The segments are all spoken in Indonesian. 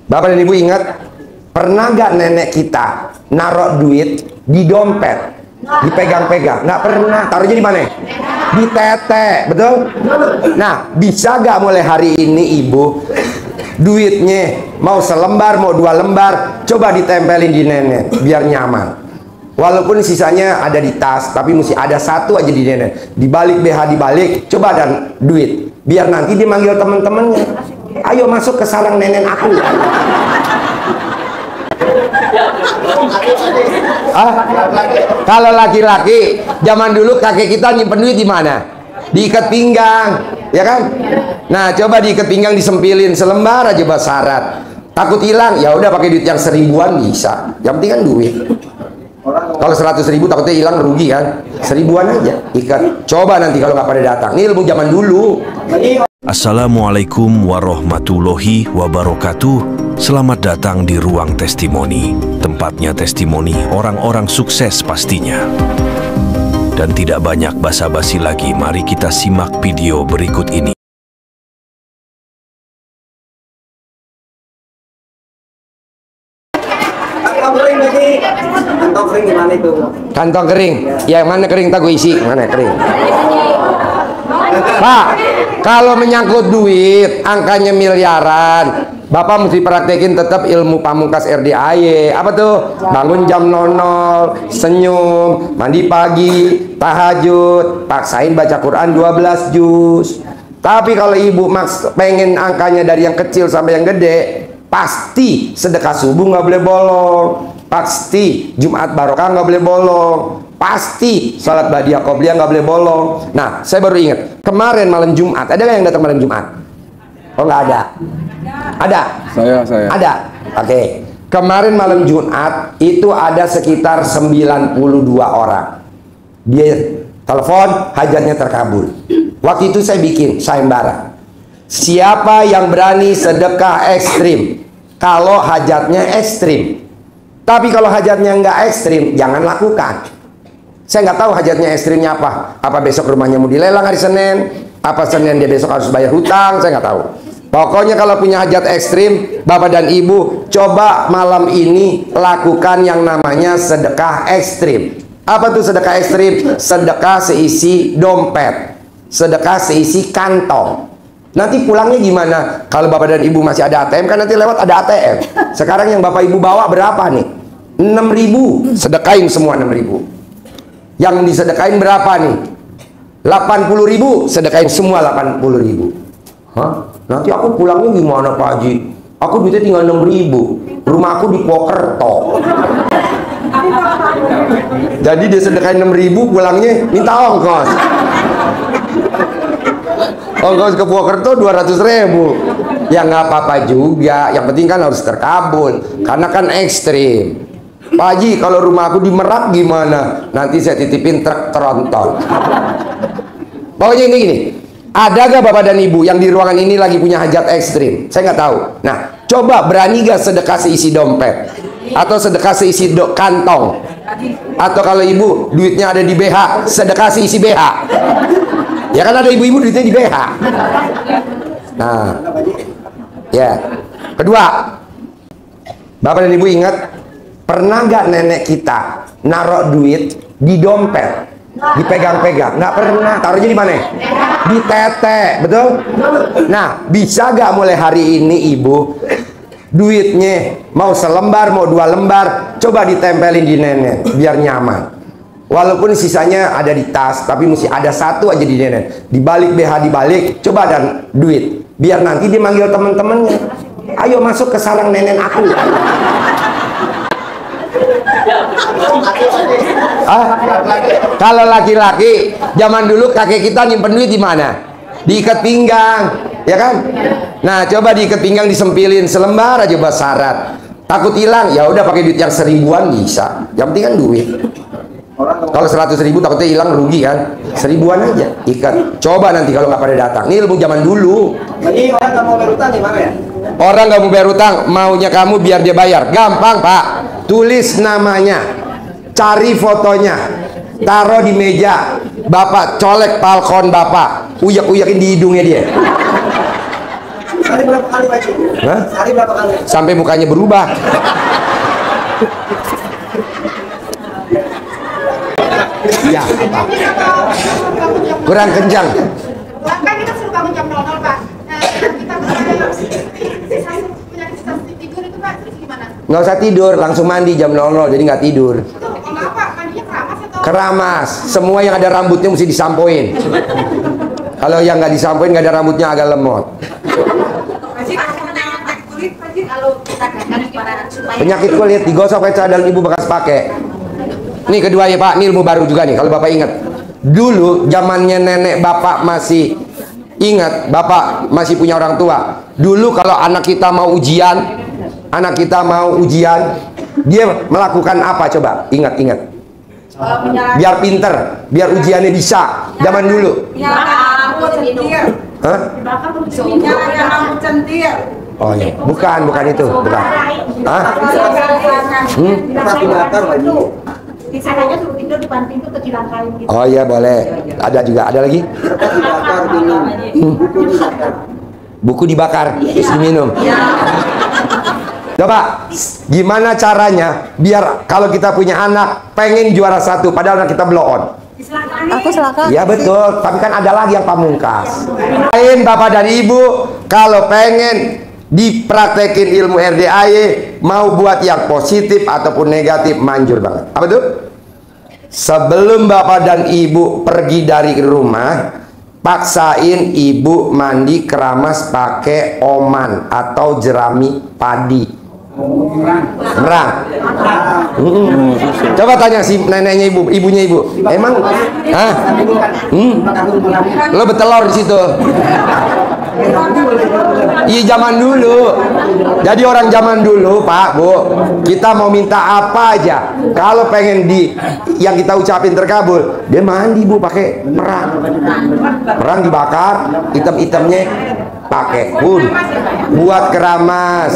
Bapak dan Ibu ingat, pernah nggak nenek kita naruh duit di dompet, dipegang-pegang? Nggak pernah. Taruhnya di mana? Di tete, betul? Nah, bisa nggak mulai hari ini Ibu, duitnya mau selembar, mau 2 lembar, coba ditempelin di nenek, biar nyaman. Walaupun sisanya ada di tas, tapi mesti ada 1 aja di nenek. Dibalik BH dibalik, coba dan duit. Biar nanti dia manggil teman-temannya, ayo masuk ke sarang nenek aku. Kalau laki-laki, zaman dulu kakek kita nyimpen duit di mana? Diikat pinggang, ya kan? Nah, coba diikat pinggang, disempilin selembar aja buat syarat. Takut hilang, ya udah pakai duit yang 1000-an bisa. Yang penting kan duit. Kalau 100.000 takutnya hilang, rugi kan? 1000-an aja ikat. Coba nanti kalau nggak pada datang. Ini ilmu zaman dulu. Assalamualaikum warahmatullahi wabarakatuh. Selamat datang di Ruang Testimoni. Tempatnya testimoni orang-orang sukses pastinya. Dan tidak banyak basa-basi lagi, mari kita simak video berikut ini. Kantong kering gimana itu? Kantong kering, ya mana kering tak gue isi, mana kering. Pak, kalau menyangkut duit, angkanya miliaran, Bapak mesti praktekin tetap ilmu pamungkas RDAY. Apa tuh? Bangun jam 00, senyum, mandi pagi, tahajud, paksain baca Quran 12 juz. Tapi kalau Ibu pengen angkanya dari yang kecil sampai yang gede, pasti sedekah subuh nggak boleh bolong, pasti Jumat barokah nggak boleh bolong, pasti salat badiah qobliyah nggak boleh bolong. Nah, saya baru ingat kemarin malam Jumat, ada nggak yang datang malam Jumat? Oh, nggak ada. Ada? Saya. Ada. Oke. Kemarin malam Jumat itu ada sekitar 92 orang. Dia telepon, hajatnya terkabul. Waktu itu saya bikin sayembara. Siapa yang berani sedekah ekstrim kalau hajatnya ekstrim? Tapi kalau hajatnya nggak ekstrim, jangan lakukan. Saya nggak tahu hajatnya ekstrimnya apa. Apa besok rumahnya mau dilelang hari Senin? Apa Senin dia besok harus bayar hutang? Saya nggak tahu. Pokoknya kalau punya hajat ekstrim, Bapak dan Ibu, coba malam ini lakukan yang namanya sedekah ekstrim. Apa tuh sedekah ekstrim? Sedekah seisi dompet, sedekah seisi kantong. Nanti pulangnya gimana? Kalau Bapak dan Ibu masih ada ATM, kan nanti lewat ada ATM. Sekarang yang Bapak Ibu bawa berapa nih? 6.000. Sedekain semua 6.000. Yang disedekain berapa nih? 80.000. Sedekain semua 80.000. Hah? Nanti aku pulangnya gimana Pak Haji? Aku duitnya tinggal 6.000. Rumah aku di Pokerto. Jadi dia sedekain 6.000, pulangnya minta ongkos. Ongkos ke Purwokerto 200.000. Ya nggak apa-apa juga. Yang penting kan harus terkabul. Karena kan ekstrim. Pak Haji, kalau rumah aku di Merak gimana? Nanti saya titipin truk tronton. Pokoknya ini gini. Ada gak Bapak dan Ibu yang di ruangan ini lagi punya hajat ekstrim? Saya nggak tahu. Nah, coba berani gak sedekah seisi dompet? Atau sedekah seisi kantong? Atau kalau Ibu duitnya ada di BH, sedekah seisi BH? Ya kan ada ibu-ibu duitnya di BH. Nah, ya. Kedua, Bapak dan Ibu ingat, pernah nggak nenek kita naruh duit di dompet, dipegang-pegang? Nggak pernah. Taruhnya di mana? Di tete, betul? Nah, bisa nggak mulai hari ini Ibu, duitnya mau selembar, mau 2 lembar, coba ditempelin di nenek, biar nyaman. Walaupun sisanya ada di tas, tapi mesti ada 1 aja di nenek. Dibalik BH dibalik, coba dan duit. Biar nanti dia manggil teman-temannya, ayo masuk ke sarang nenek aku. Kalau laki-laki, zaman dulu kakek kita nyimpen duit di mana? Diikat pinggang, ya kan? Nah, coba diikat pinggang, disempilin selembar aja buat syarat. Takut hilang, ya udah pakai duit yang 1000-an bisa. Yang penting kan duit. Kalau 100.000 takutnya hilang, rugi kan? 1000-an aja ikat. Coba nanti kalau nggak pada datang. Ini ilmu zaman dulu. Jadi orang nggak mau bayar utang gimana ya? Orang nggak mau bayar utang, maunya kamu biar dia bayar. Gampang Pak. Tulis namanya, cari fotonya, taruh di meja. Bapak colek palkon Bapak, uyak-uyakin di hidungnya dia. Sehari berapa kali Pak Haji? Hah? Sehari berapa kali? Sampai mukanya berubah. Ya, Pak. Kurang kencang. Kan kita suruh bangun jam 00 Pak. Nah, kita punya tidur itu Pak, terus gimana? Nggak usah tidur, langsung mandi jam 00, jadi nggak tidur. Itu apa? Mandinya keramas atau? Keramas, semua yang ada rambutnya mesti disampoin. Kalau yang nggak disampoin, nggak ada rambutnya agak lemot. Penyakit kulit digosok pakai cadar ibu bekas pakai. Ini kedua ya Pak, ini ilmu baru juga nih kalau Bapak ingat. Dulu zamannya nenek Bapak masih ingat, Bapak masih punya orang tua. Dulu kalau anak kita mau ujian, dia melakukan apa coba? Ingat-ingat. Biar pinter, biar ujiannya bisa. Zaman dulu. Hah? Oh iya, bukan itu, bukan. Hah? Disangkanya suruh tidur di depan pintu kecilan kain gitu. Oh iya boleh. Ada juga, ada lagi? Buku dibakar, terus diminum. Coba, gimana caranya biar kalau kita punya anak pengen juara 1 padahal anak kita blow on? Aku silakan. Ya betul, tapi kan ada lagi yang pamungkas. Lain Bapak dan Ibu, kalau pengen dipraktekin ilmu RDAY, mau buat yang positif ataupun negatif, manjur banget. Apa tuh? Sebelum Bapak dan Ibu pergi dari rumah, paksain Ibu mandi keramas pakai oman atau jerami padi. Merang. Coba tanya si neneknya ibunya ibu. Emang? Hah? Lo betelor di situ. Iya zaman dulu. Jadi orang zaman dulu Pak Bu, kita mau minta apa aja, kalau pengen yang kita ucapin terkabul, dia mandi Bu pakai merang dibakar, hitam-hitamnya pakai buat keramas,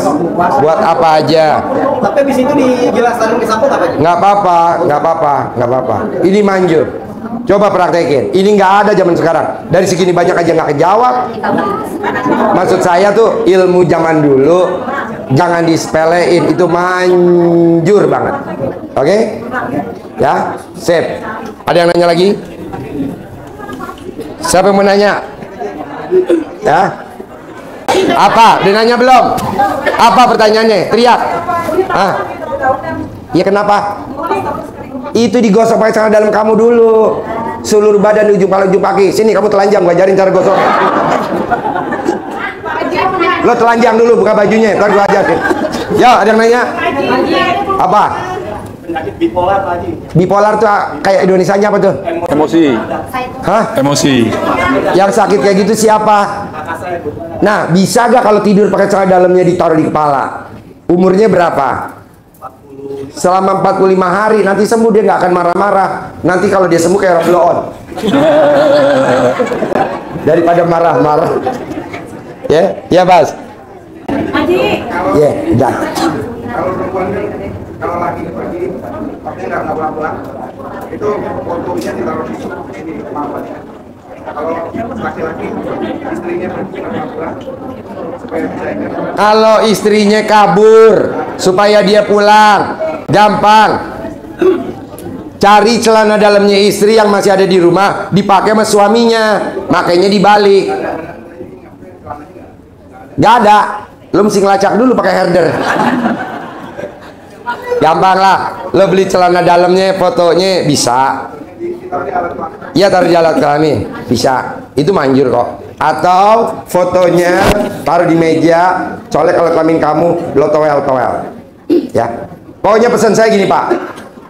buat apa aja. Tapi habis itu dijelaskan ke sampul apa? Nggak apa-apa. Ini manjur. Coba praktekin. Ini nggak ada zaman sekarang. Dari segini banyak aja nggak kejawab. Maksud saya tuh ilmu zaman dulu jangan disepelein, itu manjur banget. Oke? Ya, sip. Ada yang nanya lagi? Siapa yang mau nanya? Ya? Apa? Dia nanya belum? Apa pertanyaannya? Teriak. Hah? Ya kenapa? Itu digosok pakai celana dalam kamu dulu, seluruh badan ujung kepala ujung kaki. Sini kamu telanjang, gua ajarin cara gosok. Lo telanjang dulu, buka bajunya, ntar gua ajarin. Ya, ada yang nanya? Apa? Penyakit bipolar Pak Haji. Bipolar tuh kayak Indonesianya apa tuh? Emosi. Hah? Emosi. Yang sakit kayak gitu siapa? Nah, bisa gak kalau tidur pakai celana dalamnya ditaruh di kepala? Umurnya berapa? Selama 45 hari, nanti sembuh, dia nggak akan marah-marah. Nanti kalau dia sembuh kayak blow on. Daripada marah-marah. Ya Bas. Ya, udah. Kalau perempuan kalau lagi pergi tapi nggak pulang, itu fotonya ditaruh di sini apa ya? Kalau laki-laki istrinya pergi nggak pulang supaya bisa ingat. Kalau istrinya kabur supaya dia pulang, gampang. Cari celana dalamnya istri yang masih ada di rumah, dipakai sama suaminya, makanya dibalik. Gak ada. Lo mesti ngelacak dulu pakai herder. Gampang lah. Lo beli celana dalamnya, fotonya bisa. Iya, taruh di alat kelamin bisa. Itu manjur kok. Atau fotonya taruh di meja, colek alat kelamin kamu, lo towel. Ya. Pokoknya pesan saya gini Pak.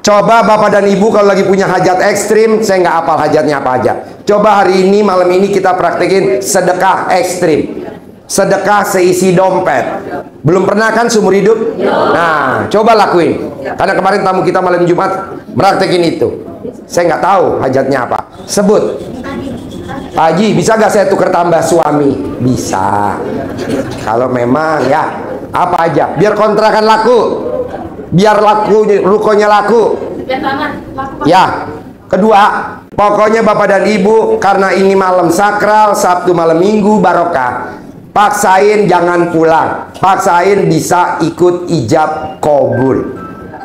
Coba Bapak dan Ibu kalau lagi punya hajat ekstrim, saya nggak hafal hajatnya apa aja. Coba hari ini, malam ini kita praktekin sedekah ekstrim. Sedekah seisi dompet. Belum pernah kan seumur hidup? Nah, coba lakuin. Karena kemarin tamu kita malam Jumat praktekin itu. Saya nggak tahu hajatnya apa. Sebut. Pak Haji, bisa nggak saya tukar tambah suami? Bisa. Kalau memang ya, apa aja. Biar kontrakan laku. Biar rukonya laku. Ya. Kedua, pokoknya Bapak dan Ibu, karena ini malam sakral, Sabtu malam Minggu barokah, paksain jangan pulang, paksain bisa ikut ijab kabul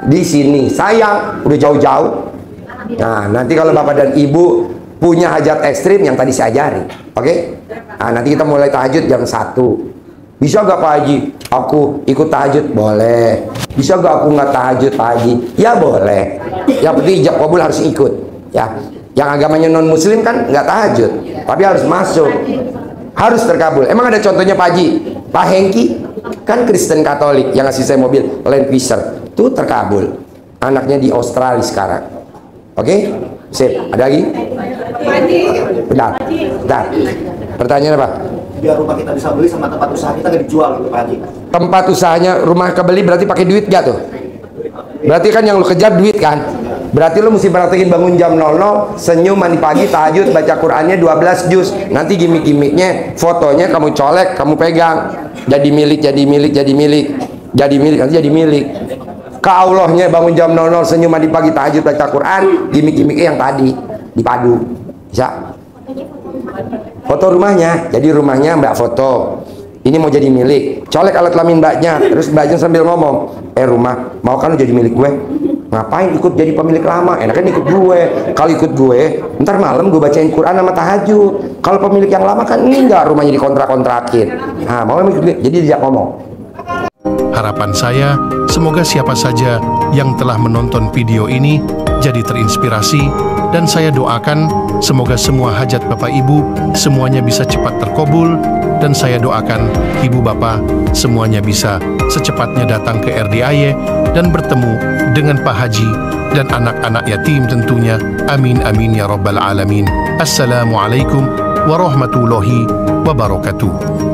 di sini. Sayang udah jauh-jauh. Nah, nanti kalau bapak dan ibu punya hajat ekstrim yang tadi saya ajari, oke? Nah, nanti kita mulai tahajud jam 1. Bisa gak Pak Haji? Aku ikut tahajud? Boleh. Bisa gak aku nggak tahajud Pak Haji? Ya boleh. Yang penting ijab kabul harus ikut, ya. Yang agamanya non muslim kan nggak tahajud, tapi harus masuk, harus terkabul. Emang ada contohnya Pak Haji? Pak Hengki kan Kristen Katolik yang ngasih saya mobil Land Cruiser, tuh terkabul. Anaknya di Australia sekarang. Oke, sip. Ada lagi? Bentar. Pertanyaan apa? Biar rumah kita bisa beli sama tempat usaha kita nggak dijual gitu Pak Haji. Tempat usahanya rumah kebeli berarti pakai duit gak tuh? Berarti kan yang lu kejar duit kan? Berarti lu mesti praktekin bangun jam 00, senyum, mandi pagi, tahajud, baca Qur'annya 12 juz. Nanti gimmick-gimmicknya, fotonya kamu colek, kamu pegang. Jadi milik. Nanti jadi milik. Ke Allahnya bangun jam 00, senyum, mandi pagi, tahajud, baca Qur'an, gimmick-gimmicknya yang tadi dipadu. Bisa? Foto rumahnya, jadi rumahnya mbak foto. Ini mau jadi milik, colek alat kelamin mbaknya, terus mbaknya sambil ngomong, rumah, mau kan lu jadi milik gue? Ngapain ikut jadi pemilik lama? Enaknya ikut gue. Kalau ikut gue, ntar malam gue bacain Quran sama tahajud. Kalau pemilik yang lama kan enggak, rumahnya dikontrak-kontrakin. Nah, mau ikut gue, jadi dia ngomong. Harapan saya, semoga siapa saja yang telah menonton video ini jadi terinspirasi, dan saya doakan semoga semua hajat Bapak Ibu semuanya bisa cepat terkabul, dan saya doakan Ibu Bapak semuanya bisa secepatnya datang ke RDIY dan bertemu dengan Pak Haji dan anak-anak yatim tentunya. Amin amin ya rabbal alamin. Assalamualaikum warahmatullahi wabarakatuh.